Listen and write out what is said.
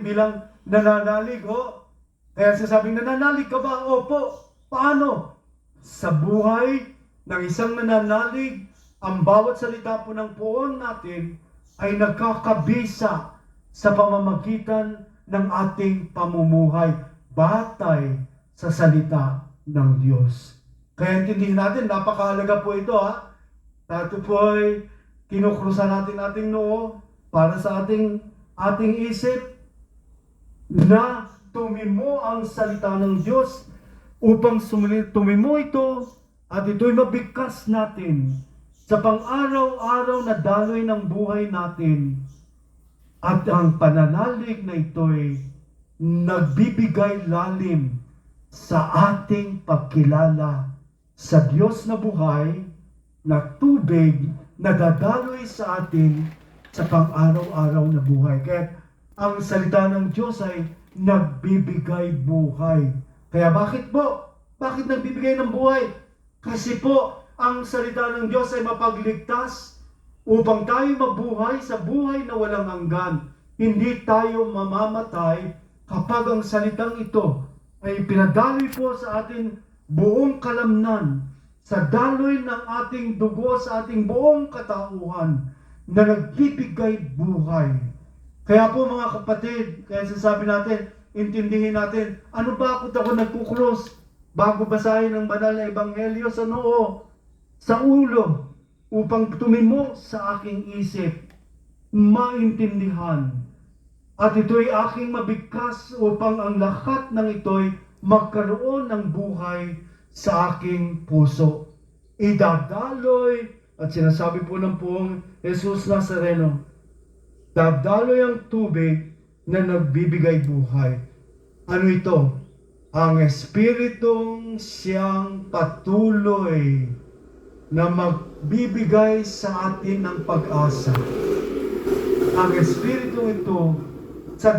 bilang nananalig, ho? Kaya sasabing, nananalig ka ba? Opo. Paano? Sa buhay ng isang nananalig, ang bawat salita po ng poon natin ay nagkakabisa sa pamamagitan ng ating pamumuhay batay sa salita ng Diyos. Kaya intindihin natin, napakahalaga po ito, ha? Tayo po ay kinukrusan natin ating noo para sa ating isip na tumimo ang salita ng Diyos upang tumimo ito at ito'y mabigkas natin sa pang-araw-araw na daloy ng buhay natin. At ang pananalig na ito'y nagbibigay lalim sa ating pagkilala sa Diyos na buhay na tubig na dadaloy sa atin sa pang-araw-araw na buhay. Kaya ang salita ng Diyos ay nagbibigay buhay. Kaya bakit po? Bakit nagbibigay ng buhay? Kasi po, ang salita ng Diyos ay mapagligtas upang tayo mabuhay sa buhay na walang hanggan. Hindi tayo mamamatay kapag ang salitang ito ay pinadaloy po sa ating buong kalamnan, sa daloy ng ating dugo, sa ating buong katauhan na nagbibigay buhay. Kaya po mga kapatid, kaya sasabi natin, intindihin natin, ano ba ako nagkukrus bago basahin ang banal na ebanghelyo sa noo, sa ulo, upang tumimo sa aking isip, maintindihan. At ito'y aking mabigkas upang ang lahat ng ito'y magkaroon ng buhay sa aking puso. Idadaloy, at sinasabi po ng poong Jesus Nazareno, dadaloy ang tubig na nagbibigay buhay. Ano ito? Ang Espiritong siyang patuloy na magbibigay sa atin ng pag-asa. Ang Espiritong ito, sa